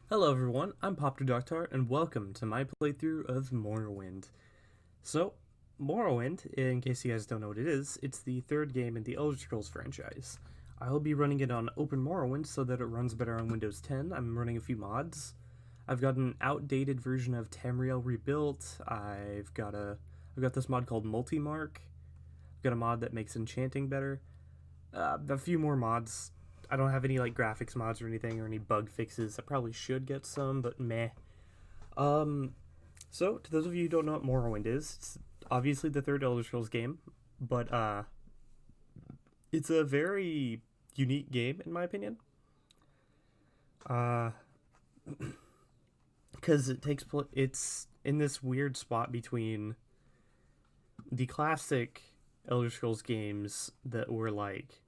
Hello everyone, I'm Doctor, and welcome to my playthrough of Morrowind. So, Morrowind, in case you guys don't know what it is, it's the third game in the Elder Scrolls franchise. I'll be running it on Open Morrowind so that it runs better on Windows 10. I'm running a few mods. I've got an outdated version of Tamriel rebuilt. I've got this mod called Multimark. I've got a mod that makes enchanting better. A few more mods. I don't have any like graphics mods or anything or any bug fixes. I probably should get some, but meh. Um, so to those of you who don't know what Morrowind is, it's obviously the third Elder Scrolls game, but it's a very unique game in my opinion. Uh, because it's in this weird spot between the classic Elder Scrolls games that were like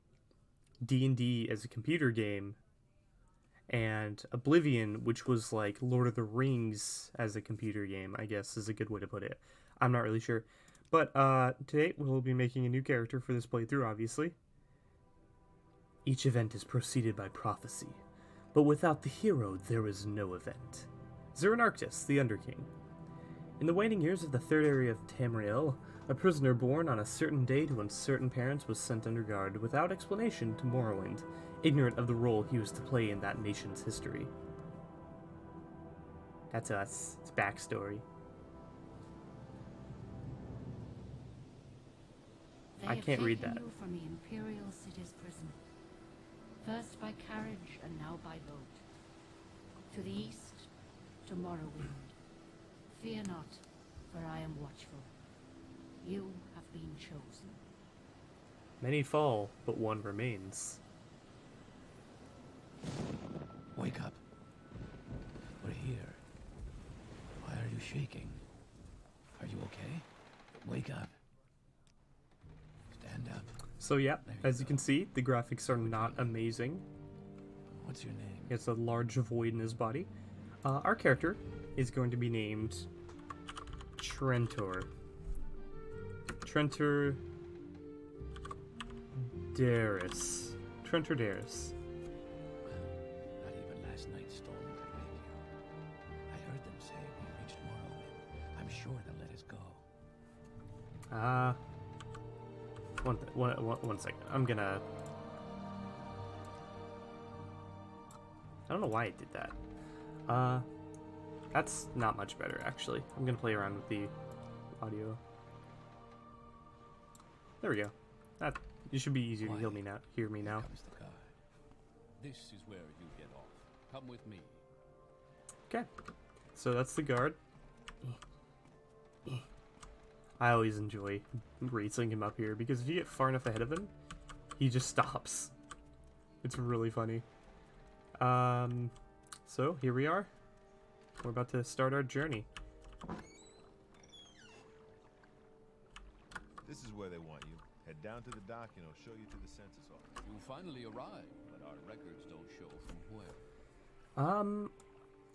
D&D as a computer game and Oblivion, which was like Lord of the Rings as a computer game, I guess is a good way to put it. I'm not really sure. But today we'll be making a new character for this playthrough, obviously. Each event is preceded by prophecy, but without the hero, there is no event. Zeranarctus, the Underking. In the waning years of the third area of Tamriel, a prisoner born on a certain day to uncertain parents was sent under guard without explanation to Morrowind, ignorant of the role he was to play in that nation's history. That's us. It's backstory. I can't read that. You from the Imperial City's prison, first by carriage and now by boat. To the east, to Morrowind. Fear not, for I am watchful. You have been chosen. Many fall, but one remains. Wake up. We're here. Why are you shaking? Are you okay? Wake up. Stand up. So yeah, as you can see, the graphics are not amazing. What's your name? He has a large void in his body. Our character is going to be named Trentor. Trentor Darius. Trentor Darius. Not even last night's storm could wake you. I heard them say we reached Morrowind. I'm sure they'll let us go. One second. I'm gonna... I don't know why I did that. That's not much better, actually. I'm gonna play around with the audio. There we go. That it should be easier to hear me now. Here comes the guard. This is where you get off. Come with me. Okay. So that's the guard. I always enjoy racing him up here because if you get far enough ahead of him, he just stops. It's really funny. So here we are. We're about to start our journey. This is where they want you. Head down to the dock and it'll show you to the census office. You finally arrived, but our records don't show from where.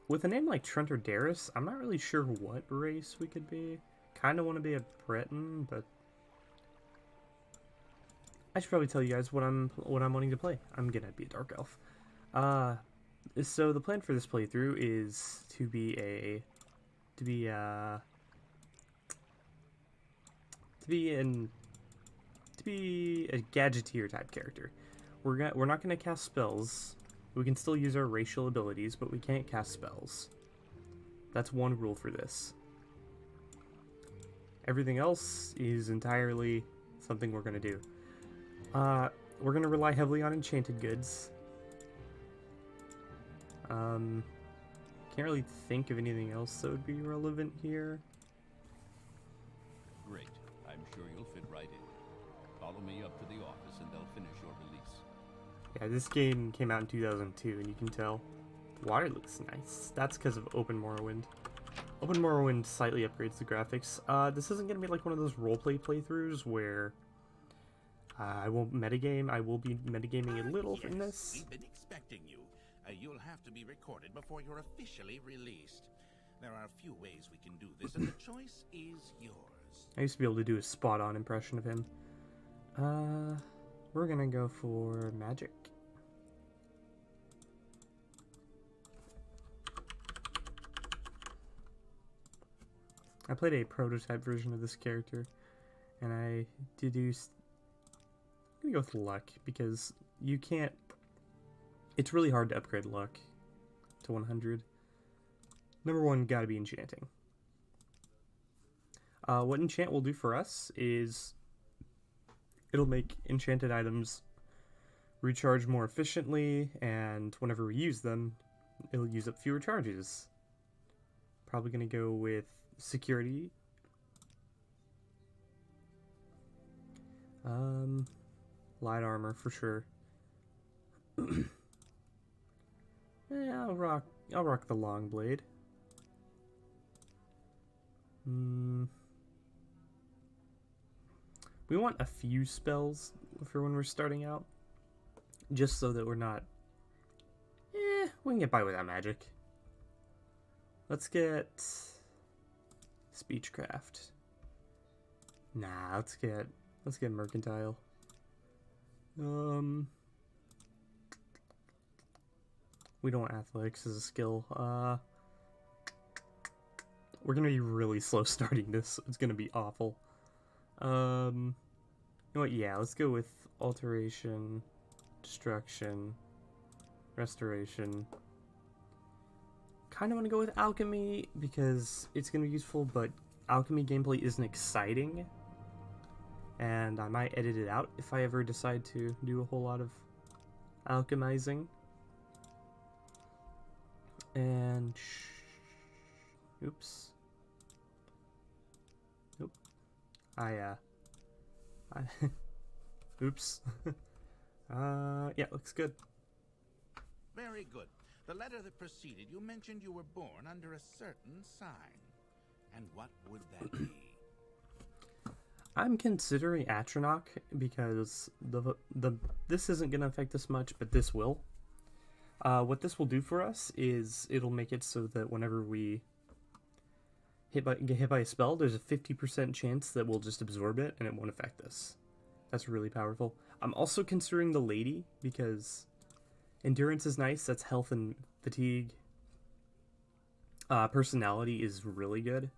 With a name like Trentor Darius, I'm not really sure what race we could be. Kind of want to be a Breton, but I should probably tell you guys what I'm wanting to play. I'm gonna be a Dark Elf. So the plan for this playthrough is to be a gadgeteer type character. We're not gonna cast spells. We can still use our racial abilities, but we can't cast spells. That's one rule for this. Everything else is entirely something we're gonna do. We're gonna rely heavily on enchanted goods. Can't really think of anything else that would be relevant here. Great. I'm sure you'll fit right in. Follow me up to the office and they'll finish your release. Yeah, this game came out in 2002, and you can tell the water looks nice. That's because of Open Morrowind. Open Morrowind slightly upgrades the graphics. This isn't going to be like one of those roleplay playthroughs where I won't metagame. I will be metagaming a little in this. We've been expecting you. You'll have to be recorded before you're officially released. There are a few ways we can do this, and the choice is yours. I used to be able to do a spot-on impression of him. We're gonna go for magic. I played a prototype version of this character, and I deduced... I'm gonna go with luck, because you can't... It's really hard to upgrade luck to 100. Number one, gotta be enchanting. What enchant will do for us is it'll make enchanted items recharge more efficiently, and whenever we use them, it'll use up fewer charges. Probably gonna go with security. Light armor for sure. Yeah, I'll rock the long blade. We want a few spells for when we're starting out, just so that we're not... we can get by without magic. Let's get... Speechcraft. Nah, let's get Mercantile. We don't want Athletics as a skill. We're gonna be really slow starting this. It's gonna be awful. You know what? Yeah, let's go with Alteration, Destruction, Restoration. Kind of want to go with Alchemy because it's gonna be useful, but Alchemy gameplay isn't exciting, and I might edit it out if I ever decide to do a whole lot of alchemizing. And oops. Nope. Oops. Yeah, looks good. Very good. The letter that preceded you mentioned you were born under a certain sign. And what would that be? I'm considering Atronach because this isn't going to affect us much, but this will. What this will do for us is it'll make it so that whenever we get hit by a spell, there's a 50% chance that we'll just absorb it and it won't affect us. That's really powerful. I'm also considering the lady because endurance is nice. That's health and fatigue. Personality is really good.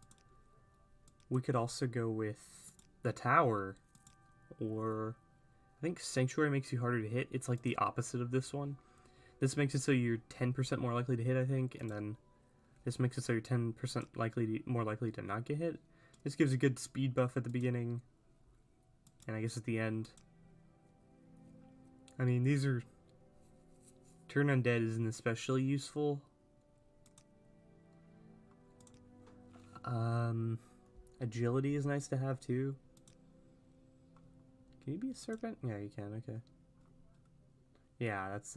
We could also go with the tower, or I think Sanctuary makes you harder to hit. It's like the opposite of this one. This makes it so you're 10% more likely to hit, I think, and then this makes it so you're 10% more likely to not get hit. This gives a good speed buff at the beginning, and I guess at the end. I mean, these are... Turn Undead isn't especially useful. Agility is nice to have too. Can you be a serpent? Yeah, you can, okay. Yeah, that's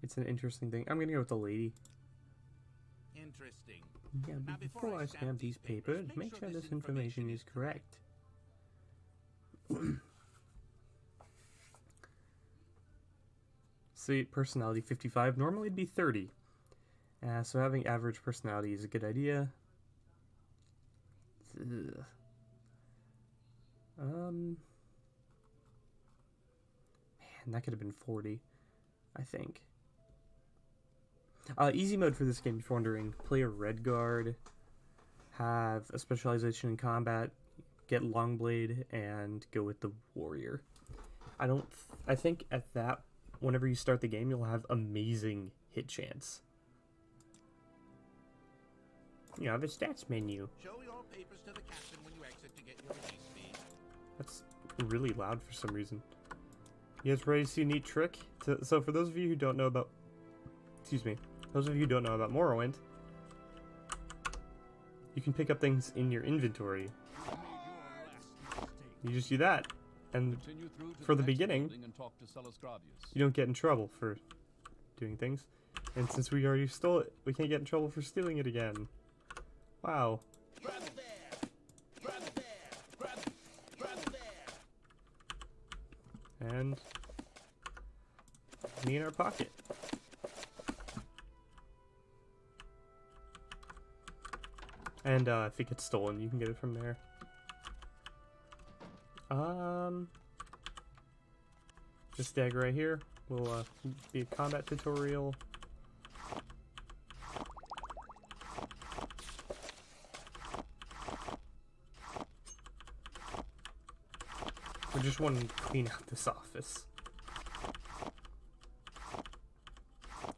it's an interesting thing. I'm gonna go with the lady. Interesting. Yeah, Now, but before I stamp these papers, make sure this information is correct. See, personality 55. Normally it'd be 30. So having average personality is a good idea. Ugh. Man, that could have been 40, I think. Easy mode for this game, if you're wondering. Play a Red Guard, have a specialization in combat, get Longblade, and go with the Warrior. I think at that, whenever you start the game, you'll have amazing hit chance. You have a stats menu. Show your papers to the captain when you exit to get your release fee. That's really loud for some reason. You guys ready to see a neat trick? So for those of you who don't know about... Excuse me. Those of you who don't know about Morrowind, you can pick up things in your inventory. You just do that. And for the beginning, you don't get in trouble for doing things. And since we already stole it, we can't get in trouble for stealing it again. Wow. And me in our pocket. And if it gets stolen, you can get it from there. This dagger right here will be a combat tutorial. I just want to clean out this office.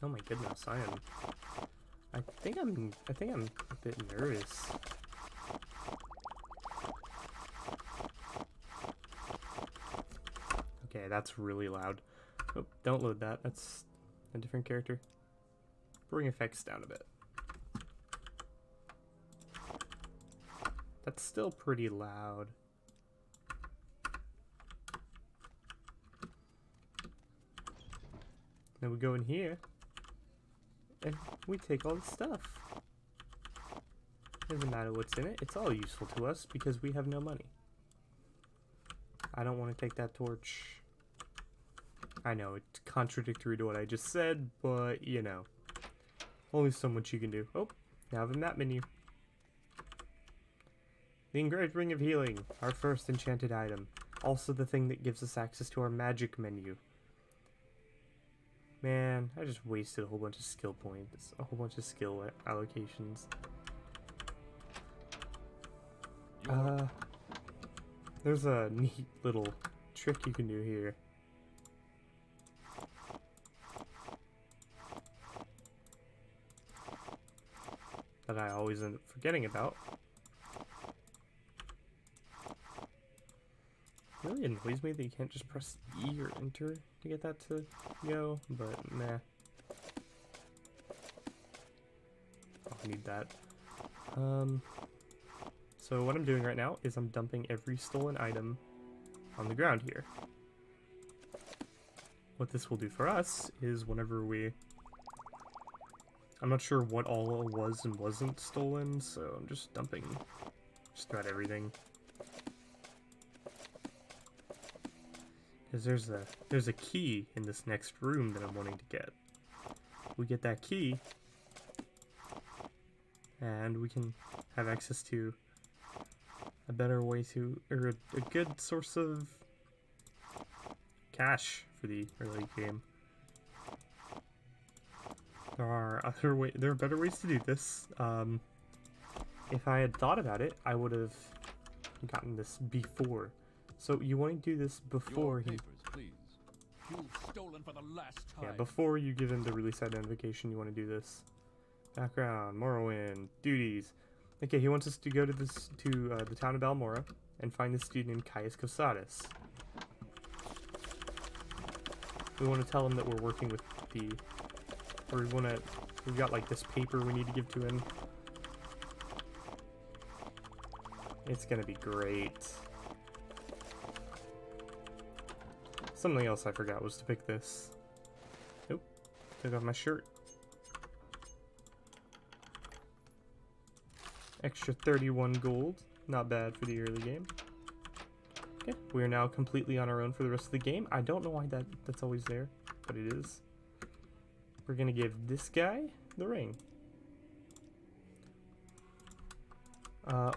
Oh my goodness, I think I'm a bit nervous. Okay, that's really loud. Oh, don't load that. That's a different character. Bring effects down a bit. That's still pretty loud. Then we go in here, and we take all the stuff. Doesn't matter what's in it, it's all useful to us because we have no money. I don't want to take that torch. I know, it's contradictory to what I just said, but, you know. Only so much you can do. Oh, now the map menu. The engraved ring of healing, our first enchanted item. Also the thing that gives us access to our magic menu. Man, I just wasted a whole bunch of skill points, a whole bunch of skill allocations. There's a neat little trick you can do here. That I always end up forgetting about. It really annoys me that you can't just press E or Enter to get that to go, but nah. I'll need that. So what I'm doing right now is I'm dumping every stolen item on the ground here. What this will do for us is whenever we... I'm not sure what all was and wasn't stolen, so I'm just dumping just about everything. Because there's a key in this next room that I'm wanting to get. We get that key, and we can have access to a better way to, or a good source of cash for the early game. There are better ways to do this. If I had thought about it, I would have gotten this before. So you want to do this before Your papers, please. You've stolen for the last time. Yeah, before you give him the release site notification, you want to do this. Background, Morrowind, duties. Okay, he wants us to go to the town of Balmora and find this dude named Caius Cosatus. We want to tell him that we're working with the... Or we've got like this paper we need to give to him. It's gonna be great. Something else I forgot was to pick this. Nope. Took off my shirt. Extra 31 gold. Not bad for the early game. Okay, we are now completely on our own for the rest of the game. I don't know why that's always there, but it is. We're gonna give this guy the ring.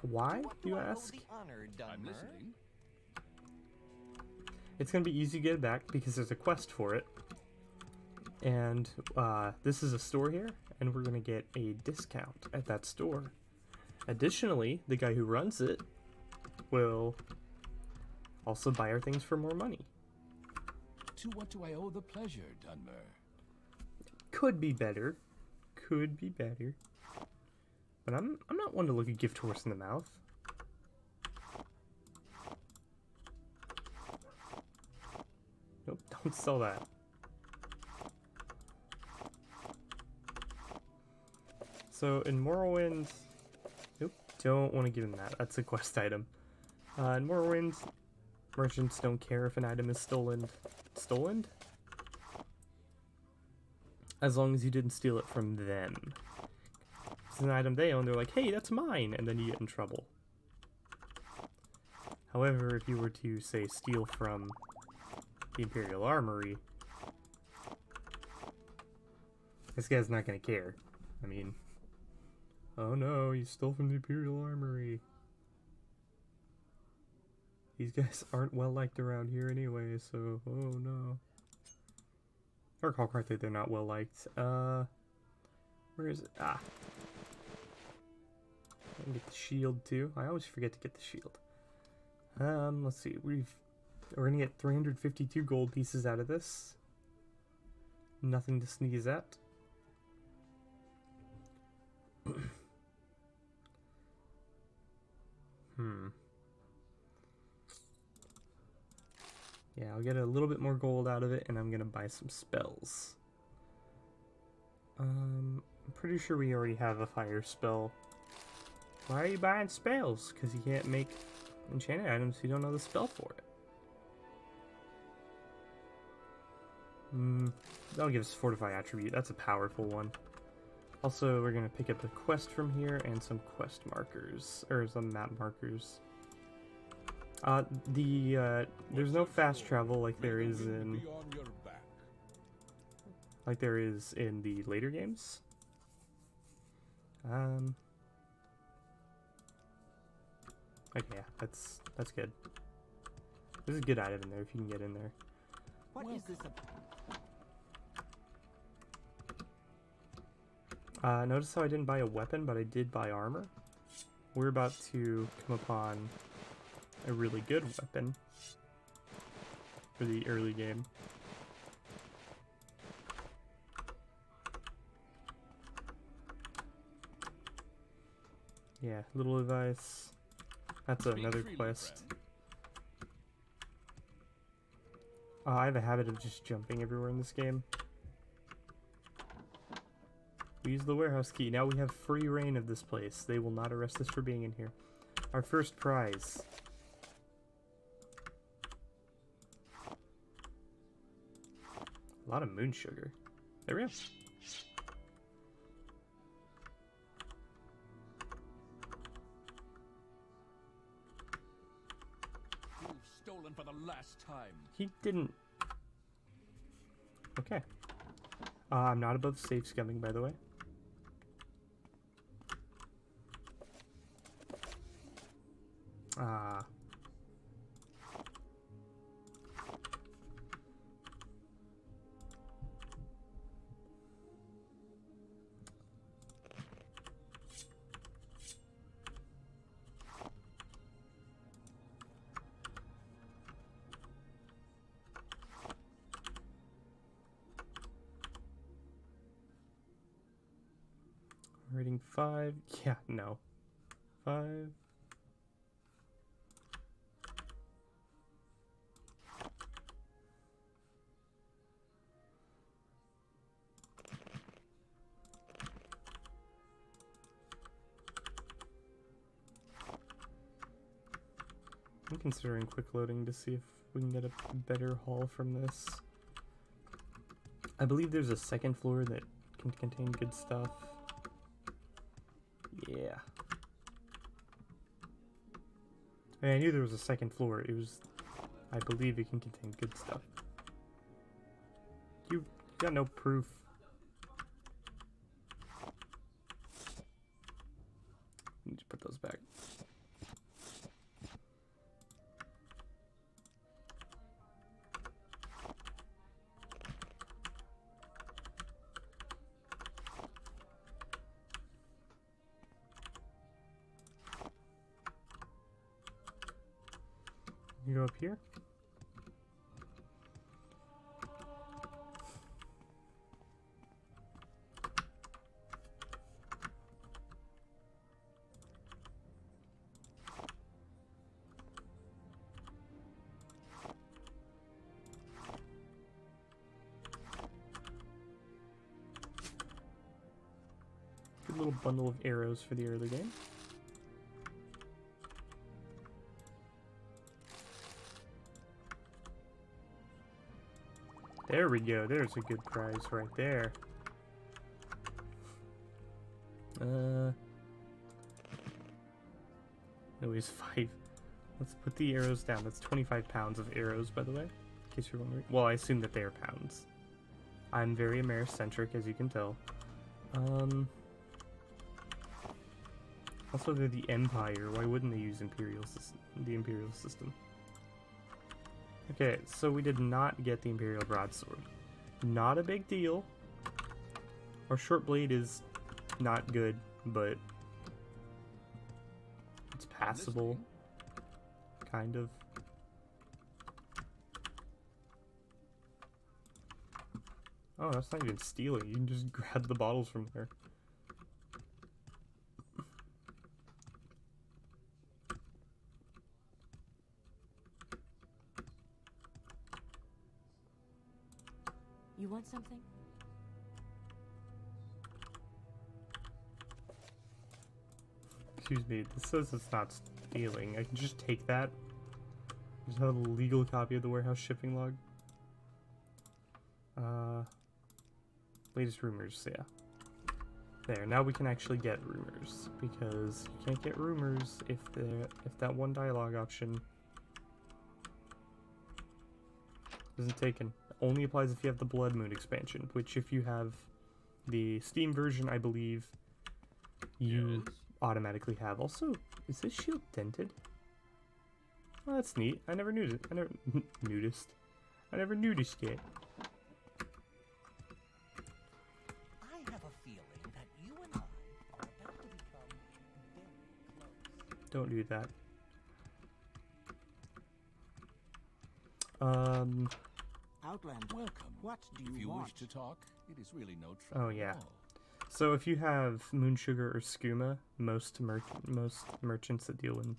Why, do you ask? I'm listening. It's gonna be easy to get it back because there's a quest for it. And this is a store here, and we're gonna get a discount at that store. Additionally, the guy who runs it will also buy our things for more money. To what do I owe the pleasure, Dunmer? Could be better. Could be better. But I'm not one to look a gift horse in the mouth. Nope, don't sell that. So in Morrowind, nope, don't want to give him that. That's a quest item. In Morrowind, merchants don't care if an item is stolen. Stolen? As long as you didn't steal it from them. It's an item they own, they're like, hey, that's mine, and then you get in trouble. However, if you were to, say, steal from the Imperial Armory, this guy's not gonna care. I mean, oh no, you stole from the Imperial Armory. These guys aren't well liked around here anyway, so, oh no. If I recall correctly, they're not well liked. Where is it? Ah. I can get the shield too. I always forget to get the shield. Let's see. We're gonna get 352 gold pieces out of this. Nothing to sneeze at. Yeah, I'll get a little bit more gold out of it, and I'm gonna buy some spells. I'm pretty sure we already have a fire spell. Why are you buying spells? Because you can't make enchanted items if you don't know the spell for it. That'll give us Fortify attribute. That's a powerful one. Also, we're gonna pick up a quest from here and some quest markers, or some map markers. There's no fast travel like there is in the later games. Okay, yeah, that's good. There's a good item in there if you can get in there. What is this about? Notice how I didn't buy a weapon, but I did buy armor. We're about to come upon a really good weapon for the early game. Yeah, little advice. That's another quest. I have a habit of just jumping everywhere in this game. We use the warehouse key. Now we have free reign of this place. They will not arrest us for being in here. Our first prize. A lot of moon sugar. There we go. You've stolen for the last time. He didn't. Okay. I'm not above safe scumming, by the way. Rating 5. Yeah, no. 5. I'm considering quick loading to see if we can get a better haul from this. I believe there's a second floor that can contain good stuff. Yeah. I knew there was a second floor. It was... I believe it can contain good stuff. You got no proof. Need to put those back. You go up here. Good little bundle of arrows for the early game. There we go. There's a good prize right there. Always 5. Let's put the arrows down. That's 25 pounds of arrows, by the way. In case you're wondering. Well, I assume that they are pounds. I'm very Americentric, as you can tell. Also, they're the Empire. Why wouldn't they use the Imperial system? Okay, so we did not get the Imperial Broadsword. Not a big deal. Our short blade is not good, but it's passable. Kind of. Oh, that's not even stealing. You can just grab the bottles from there. You want something? Excuse me, this says it's not stealing. I can just take that. Just have a legal copy of the warehouse shipping log. Latest rumors, yeah. There, now we can actually get rumors, because you can't get rumors if that one dialogue option isn't taken. It only applies if you have the Blood Moon expansion, which if you have the Steam version, I believe you automatically have. Also, is this shield dented? Oh, that's neat. I never knew it. I never noticed. I never noticed it. I have a feeling that you and I are about to become very close. Don't do that. Outland, Welcome. what do If you you want? wish to talk, it is really no trouble Oh, yeah. at all. So if you have moon sugar or skooma, most merchants that deal in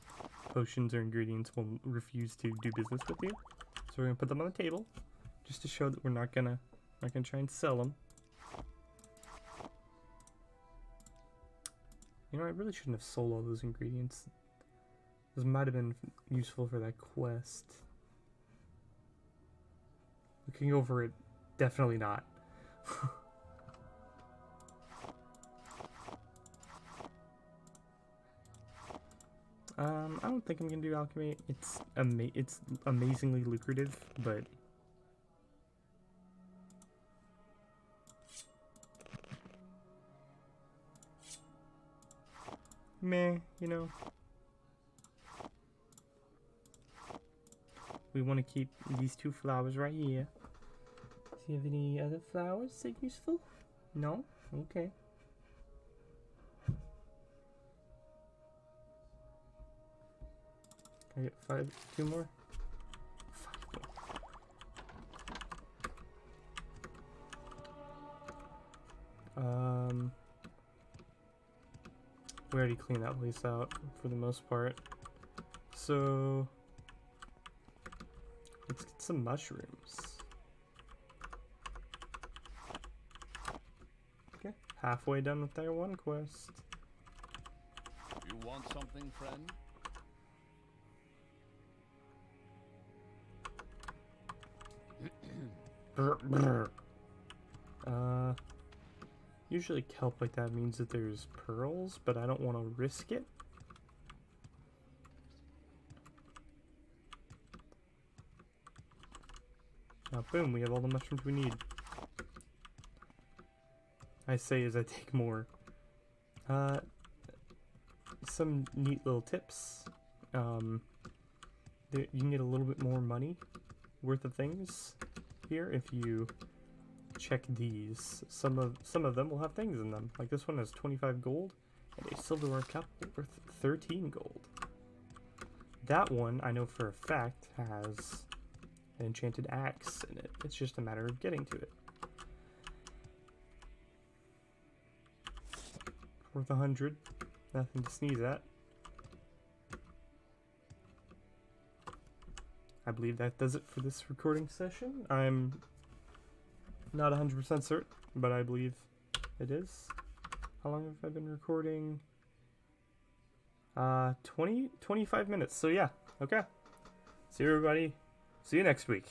potions or ingredients will refuse to do business with you. So we're gonna put them on the table, just to show that we're not gonna try and sell them. You know, I really shouldn't have sold all those ingredients. Those might have been useful for that quest. Looking over it, definitely not. I don't think I'm gonna do alchemy. It's amazingly lucrative, but meh, you know. We want to keep these two flowers right here. Do you have any other flowers that are useful? No? Okay. Can I get two more? We already cleaned that place out for the most part. So let's get some mushrooms. Okay, halfway done with that one quest. You want something, friend? Usually kelp like that means that there's pearls, but I don't want to risk it. Now, boom, we have all the mushrooms we need. I say as I take more. Some neat little tips. You can get a little bit more money worth of things here if you check these. Some of them will have things in them. Like this one has 25 gold and a silverware cup worth 13 gold. That one, I know for a fact, has an enchanted axe in it. It's just a matter of getting to it. Worth 100. Nothing to sneeze at. I believe that does it for this recording session. I'm not 100% certain, but I believe it is. How long have I been recording? 25 minutes. So yeah, okay. See you everybody. See you next week.